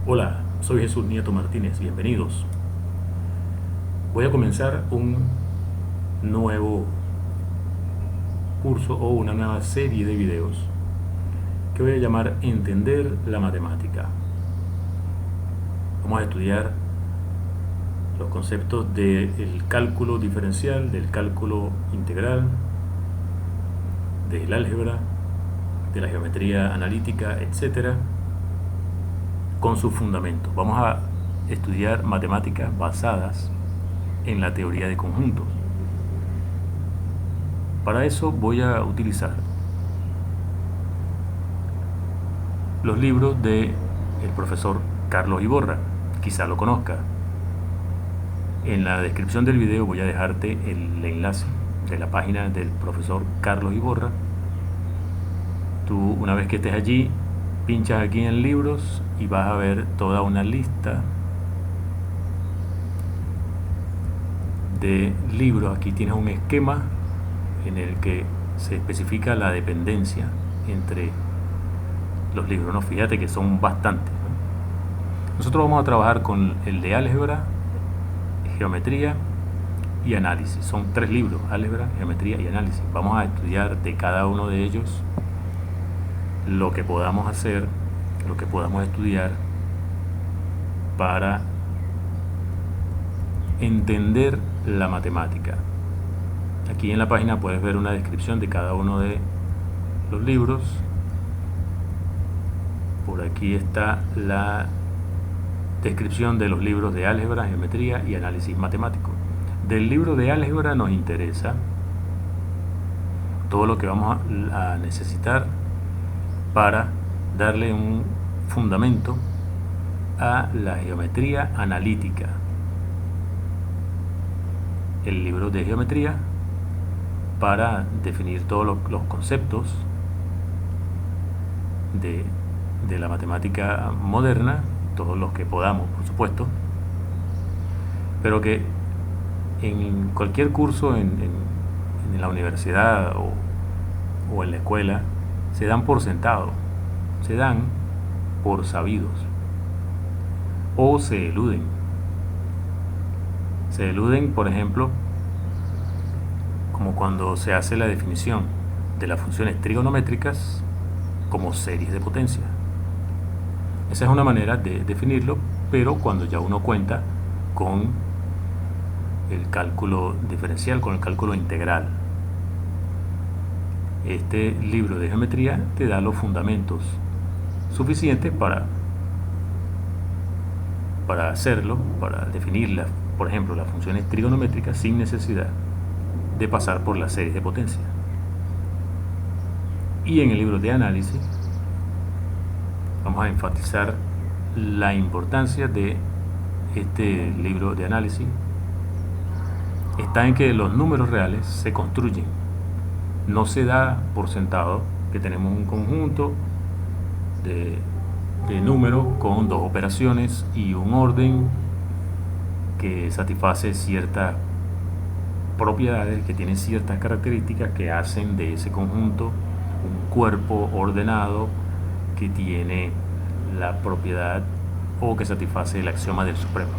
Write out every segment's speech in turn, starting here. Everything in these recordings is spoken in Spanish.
Hola, soy Jesús Nieto Martínez, bienvenidos. Voy a comenzar un nuevo curso o una nueva serie de videos que voy a llamar Entender la matemática. Vamos a estudiar los conceptos del cálculo diferencial, del cálculo integral, del álgebra, de la geometría analítica, etcétera, con sus fundamentos. Vamos a estudiar matemáticas basadas en la teoría de conjuntos. Para eso voy a utilizar los libros de el profesor Carlos Iborra, quizá lo conozca. En la descripción del video voy a dejarte el enlace de la página del profesor Carlos Iborra. Tú, una vez que estés allí, pinchas aquí en libros y vas a ver toda una lista de libros. Aquí tienes un esquema en el que se especifica la dependencia entre los libros, ¿no? Fíjate que son bastantes, ¿no? Nosotros vamos a trabajar con el de álgebra, geometría y análisis. Son 3 libros: álgebra, geometría y análisis. Vamos a estudiar de cada uno de ellos lo que podamos hacer, lo que podamos estudiar para entender la matemática. Aquí en la página puedes ver una descripción de cada uno de los libros. Por aquí está la descripción de los libros de álgebra, geometría y análisis matemático. Del libro de álgebra nos interesa todo lo que vamos a necesitar para darle un fundamento a la geometría analítica. El libro de geometría para definir todos los conceptos de la matemática moderna, todos los que podamos, por supuesto, pero que en cualquier curso en la universidad o en la escuela se dan por sentado, se dan por sabidos o se eluden. Se eluden, por ejemplo, como cuando se hace la definición de las funciones trigonométricas como series de potencia. Esa es una manera de definirlo, pero cuando ya uno cuenta con el cálculo diferencial, con el cálculo integral. Este libro de geometría te da los fundamentos suficientes para hacerlo, para definir, por ejemplo, las funciones trigonométricas sin necesidad de pasar por las series de potencia. Y en el libro de análisis vamos a enfatizar la importancia de este libro de análisis. Está en que los números reales se construyen. No se da por sentado que tenemos un conjunto de números con 2 operaciones y un orden que satisface ciertas propiedades, que tienen ciertas características que hacen de ese conjunto un cuerpo ordenado que tiene la propiedad o que satisface el axioma del supremo.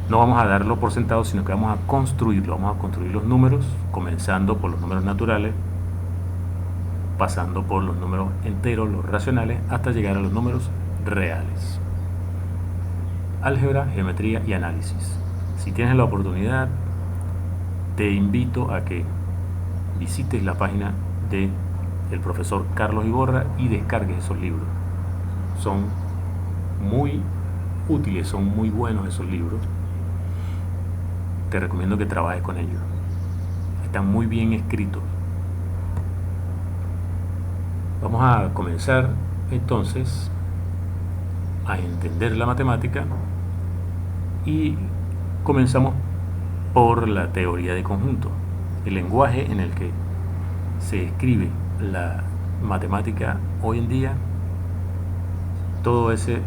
No vamos a darlo por sentado, sino que vamos a construirlo. Vamos a construir los números, comenzando por los números naturales, pasando por los números enteros, los racionales, hasta llegar a los números reales. Álgebra, geometría y análisis. Si tienes la oportunidad, te invito a que visites la página del profesor Carlos Iborra y descargues esos libros. Son muy útiles, son muy buenos esos libros. Te recomiendo que trabajes con ellos. Están muy bien escritos. Vamos a comenzar entonces a entender la matemática y comenzamos por la teoría de conjuntos, el lenguaje en el que se escribe la matemática hoy en día. Todo ese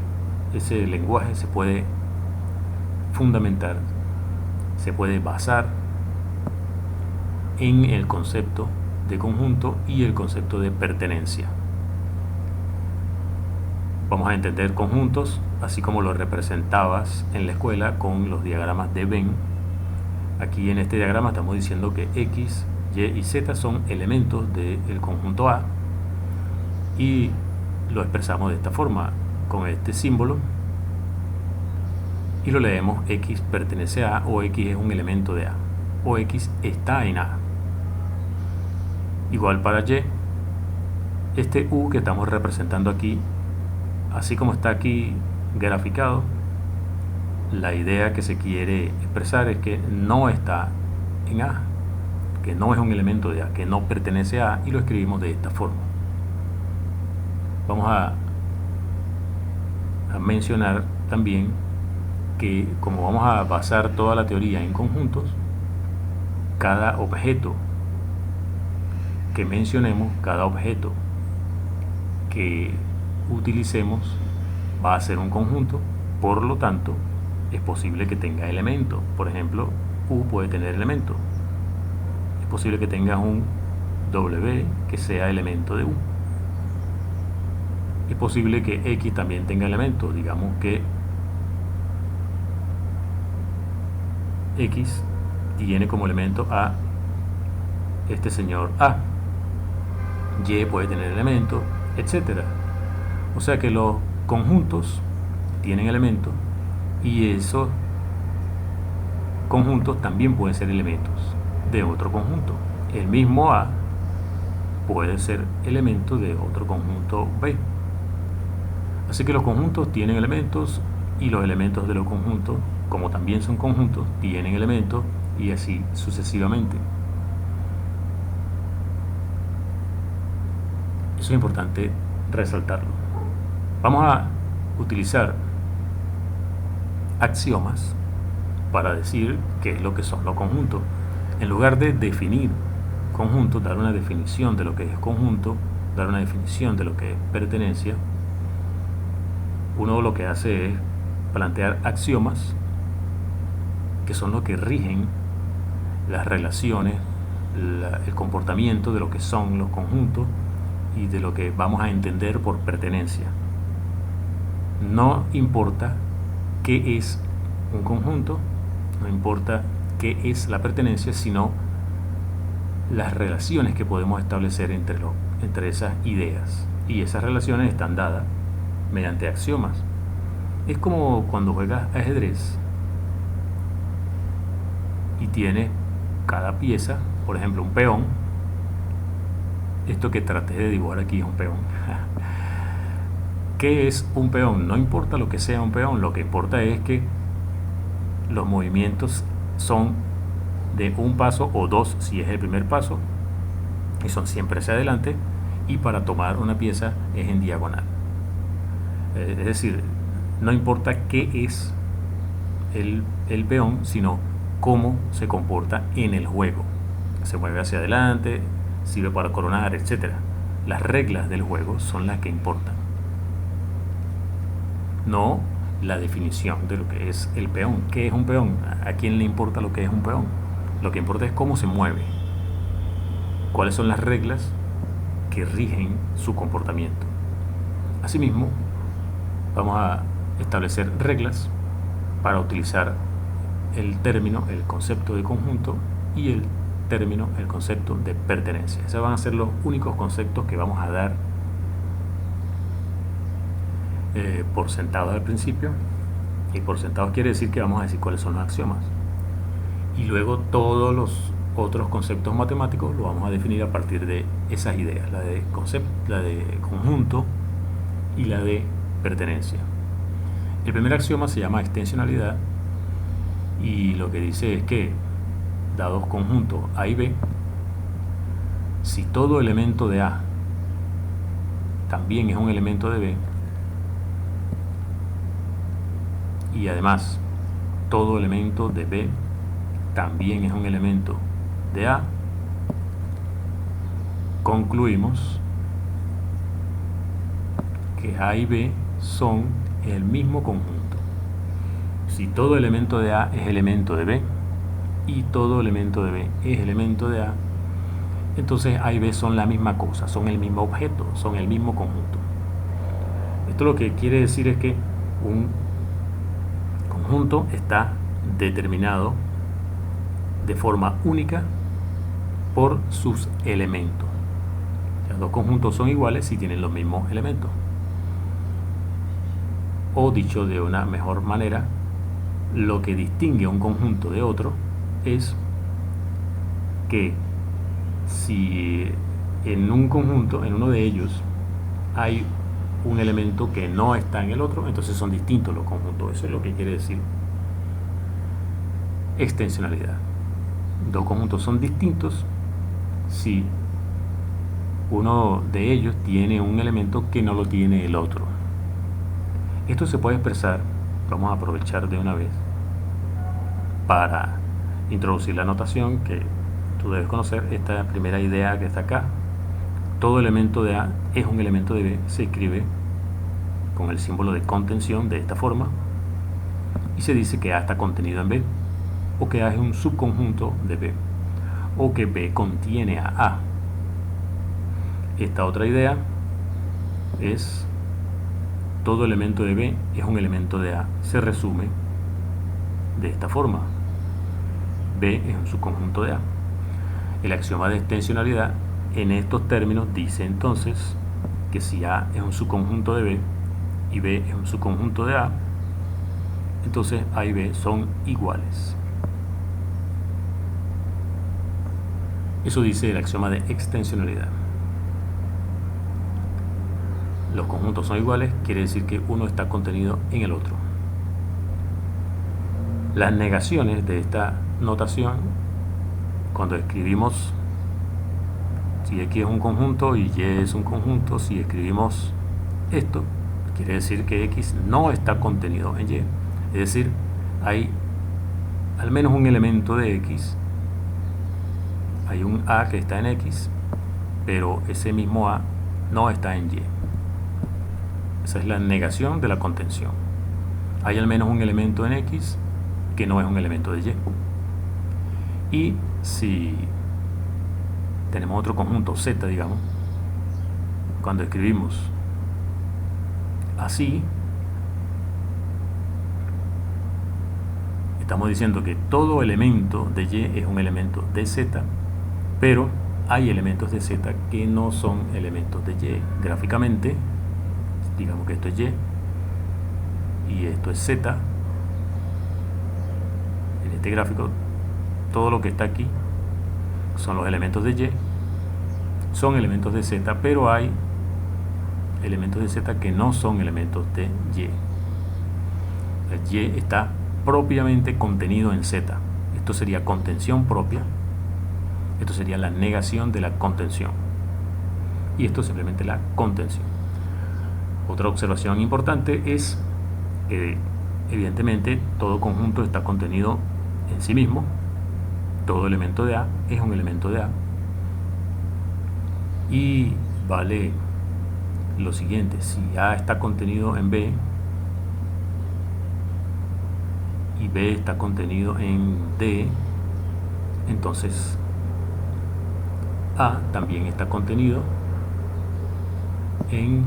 lenguaje se puede fundamentar, se puede basar en el concepto de conjunto y el concepto de pertenencia. Vamos a entender conjuntos, así como lo representabas en la escuela con los diagramas de Venn. Aquí en este diagrama estamos diciendo que X, Y y Z son elementos del conjunto A y lo expresamos de esta forma, con este símbolo, y lo leemos: X pertenece a A, o X es un elemento de A, o X está en A. Igual para Y, este U que estamos representando aquí, así como está aquí graficado, la idea que se quiere expresar es que no está en A, que no es un elemento de A, que no pertenece a A, y lo escribimos de esta forma. Vamos a mencionar también que, como vamos a basar toda la teoría en conjuntos, cada objeto que mencionemos, cada objeto que utilicemos va a ser un conjunto, por lo tanto es posible que tenga elementos. Por ejemplo, U puede tener elementos. Es posible que tengas un W que sea elemento de U. Es posible que X también tenga elementos. Digamos que X tiene como elemento a este señor A. Y puede tener elementos, etc. O sea que los conjuntos tienen elementos y esos conjuntos también pueden ser elementos de otro conjunto. El mismo A puede ser elemento de otro conjunto B. Así que los conjuntos tienen elementos y los elementos de los conjuntos, como también son conjuntos, tienen elementos, y así sucesivamente. Eso es importante resaltarlo. Vamos a utilizar axiomas para decir qué es lo que son los conjuntos. En lugar de definir conjuntos, dar una definición de lo que es conjunto, dar una definición de lo que es pertenencia, uno lo que hace es plantear axiomas que son lo que rigen las relaciones, el comportamiento de lo que son los conjuntos y de lo que vamos a entender por pertenencia. No importa qué es un conjunto, no importa qué es la pertenencia, sino las relaciones que podemos establecer entre esas ideas. Y esas relaciones están dadas mediante axiomas. Es como cuando juegas ajedrez y tienes cada pieza, por ejemplo un peón. Esto que traté de dibujar aquí es un peón. ¿Qué es un peón? No importa lo que sea un peón, lo que importa es que los movimientos son de un paso o dos si es el primer paso, y son siempre hacia adelante, y para tomar una pieza es en diagonal. Es decir, no importa qué es el peón, sino cómo se comporta en el juego. Se mueve hacia adelante, sirve para coronar, etc. Las reglas del juego son las que importan, no la definición de lo que es el peón. ¿Qué es un peón? ¿A quién le importa lo que es un peón? Lo que importa es cómo se mueve, cuáles son las reglas que rigen su comportamiento. Asimismo, vamos a establecer reglas para utilizar el término, el concepto de conjunto, y el término, el concepto de pertenencia. Esos van a ser los únicos conceptos que vamos a dar por sentados al principio. Y por sentados quiere decir que vamos a decir cuáles son los axiomas, y luego todos los otros conceptos matemáticos los vamos a definir a partir de esas ideas, la de conjunto y la de pertenencia. El primer axioma se llama extensionalidad, y lo que dice es que, dados conjuntos A y B, si todo elemento de A también es un elemento de B, y además todo elemento de B también es un elemento de A, concluimos que A y B son el mismo conjunto. Si todo elemento de A es elemento de B y todo elemento de B es elemento de A, entonces A y B son la misma cosa, son el mismo objeto, son el mismo conjunto. Esto lo que quiere decir es que un conjunto está determinado de forma única por sus elementos. Los dos conjuntos son iguales si tienen los mismos elementos. O dicho de una mejor manera, lo que distingue un conjunto de otro es que si en un conjunto, en uno de ellos, hay un elemento que no está en el otro, entonces son distintos los conjuntos. Eso es lo que quiere decir extensionalidad. Dos conjuntos son distintos si uno de ellos tiene un elemento que no lo tiene el otro. Esto se puede expresar, vamos a aprovechar de una vez para introducir la notación que tú debes conocer, esta primera idea que está acá. Todo elemento de A es un elemento de B, se escribe con el símbolo de contención de esta forma y se dice que A está contenido en B, o que A es un subconjunto de B, o que B contiene a A. Esta otra idea es todo elemento de B es un elemento de A. Se resume de esta forma: B es un subconjunto de A. El axioma de extensionalidad en estos términos dice entonces que si A es un subconjunto de B y B es un subconjunto de A, entonces A y B son iguales. Eso dice el axioma de extensionalidad. Los conjuntos son iguales, quiere decir que uno está contenido en el otro. Las negaciones de esta notación, cuando escribimos si X es un conjunto y Y es un conjunto, si escribimos esto, quiere decir que X no está contenido en Y. Es decir, hay al menos un elemento de X, hay un A que está en X, pero ese mismo A no está en Y. Esa es la negación de la contención. Hay al menos un elemento en X que no es un elemento de Y. Y si tenemos otro conjunto Z, digamos, cuando escribimos así, estamos diciendo que todo elemento de Y es un elemento de Z, pero hay elementos de Z que no son elementos de Y. Gráficamente, digamos que esto es Y y esto es Z. En este gráfico, todo lo que está aquí son los elementos de Y, son elementos de Z, pero hay elementos de Z que no son elementos de Y. El Y está propiamente contenido en Z. Esto sería contención propia. Esto sería la negación de la contención. Y esto es simplemente la contención. Otra observación importante es que evidentemente todo conjunto está contenido en sí mismo. Todo elemento de A es un elemento de A. Y vale lo siguiente: si A está contenido en B y B está contenido en D, entonces A también está contenido ¿en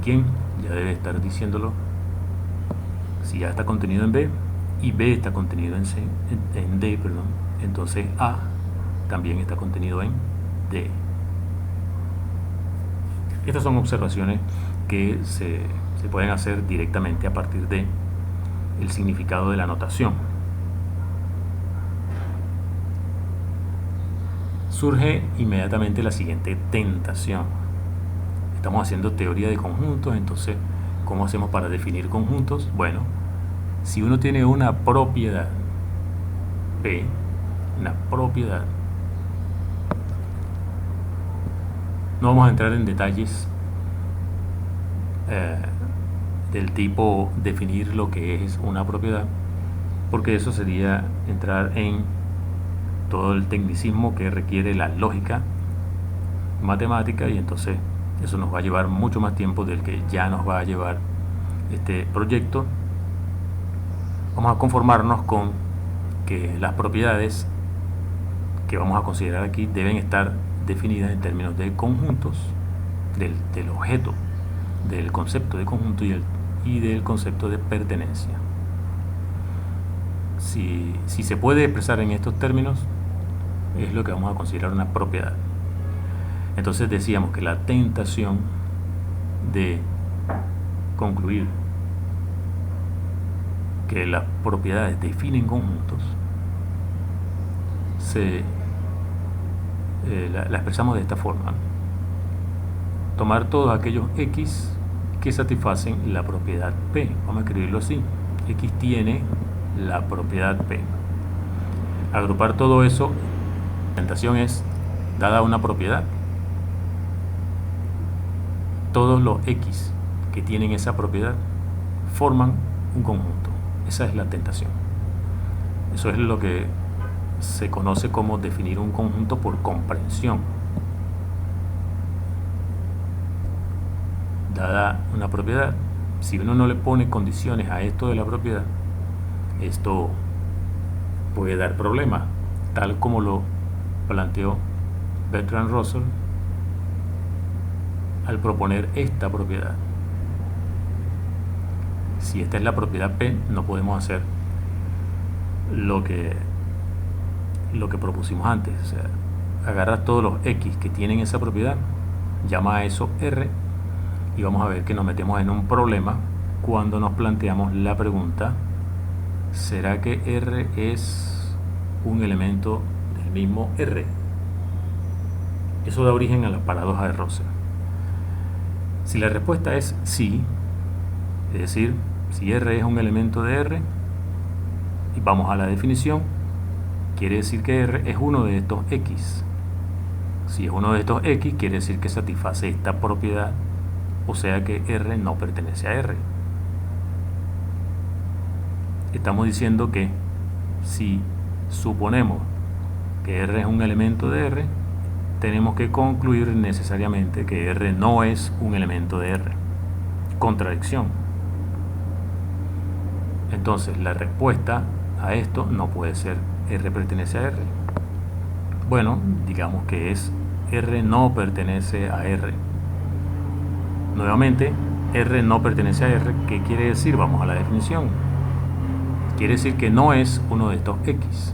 quién? Ya debe estar diciéndolo. Si A está contenido en B y B está contenido en D, perdón, entonces A también está contenido en D. Estas son observaciones que se pueden hacer directamente a partir de el significado de la notación. Surge inmediatamente la siguiente tentación. Estamos haciendo teoría de conjuntos, entonces, ¿cómo hacemos para definir conjuntos? Bueno, si uno tiene una propiedad P, una propiedad, no vamos a entrar en detalles del tipo definir lo que es una propiedad, porque eso sería entrar en todo el tecnicismo que requiere la lógica matemática, y entonces eso nos va a llevar mucho más tiempo del que ya nos va a llevar este proyecto. Vamos a conformarnos con que las propiedades que vamos a considerar aquí deben estar definidas en términos de conjuntos del objeto. del concepto de conjunto y del concepto de pertenencia. Si se puede expresar en estos términos, es lo que vamos a considerar una propiedad. Entonces decíamos que la tentación de concluir que las propiedades definen conjuntos la expresamos de esta forma: tomar todos aquellos X que satisfacen la propiedad P. Vamos a escribirlo así: X tiene la propiedad P. Agrupar todo eso, la tentación es, dada una propiedad, todos los X que tienen esa propiedad forman un conjunto. Esa es la tentación. Eso es lo que se conoce como definir un conjunto por comprensión. Dada una propiedad, si uno no le pone condiciones a esto de la propiedad, esto puede dar problemas, tal como lo planteó Bertrand Russell al proponer esta propiedad. Si esta es la propiedad P, no podemos hacer lo que propusimos antes. O sea, agarra todos los X que tienen esa propiedad, llama a eso R, y vamos a ver que nos metemos en un problema cuando nos planteamos la pregunta: ¿será que R es un elemento del mismo R? Eso da origen a la paradoja de Russell. Si la respuesta es sí, es decir, si R es un elemento de R, y vamos a la definición, quiere decir que R es uno de estos X. Si es uno de estos X, quiere decir que satisface esta propiedad, o sea que R no pertenece a R. Estamos diciendo que si suponemos que R es un elemento de R, tenemos que concluir necesariamente que R no es un elemento de R. Contradicción. Entonces la respuesta a esto no puede ser R pertenece a R. Bueno, digamos que es R no pertenece a R. Nuevamente, R no pertenece a R. ¿Qué quiere decir? Vamos a la definición. Quiere decir que no es uno de estos X.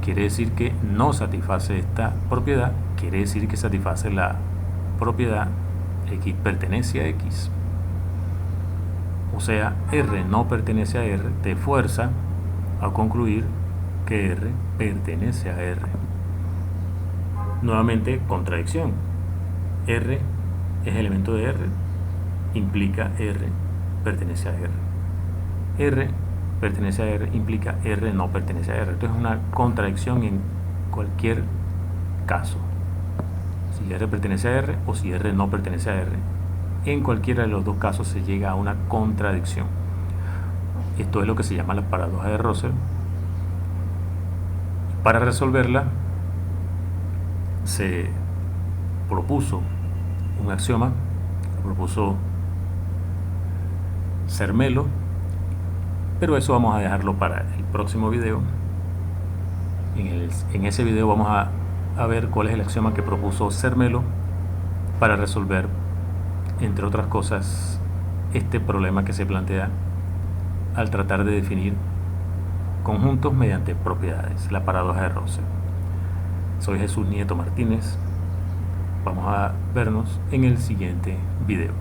Quiere decir que no satisface esta propiedad. Quiere decir que satisface la propiedad X pertenece a X. O sea, R no pertenece a R, te fuerza a concluir que R pertenece a R. Nuevamente, contradicción. R es elemento de R, implica R pertenece a R. R pertenece a R implica R no pertenece a R. Esto es una contradicción en cualquier caso. Si R pertenece a R o si R no pertenece a R, en cualquiera de los dos casos se llega a una contradicción. Esto es lo que se llama la paradoja de Russell. Para resolverla se propuso un axioma, lo propuso Zermelo, pero eso vamos a dejarlo para el próximo video. En ese video vamos a ver cuál es el axioma que propuso Zermelo para resolver, entre otras cosas, este problema que se plantea al tratar de definir conjuntos mediante propiedades, la paradoja de Russell. Soy Jesús Nieto Martínez. Vamos a vernos en el siguiente video.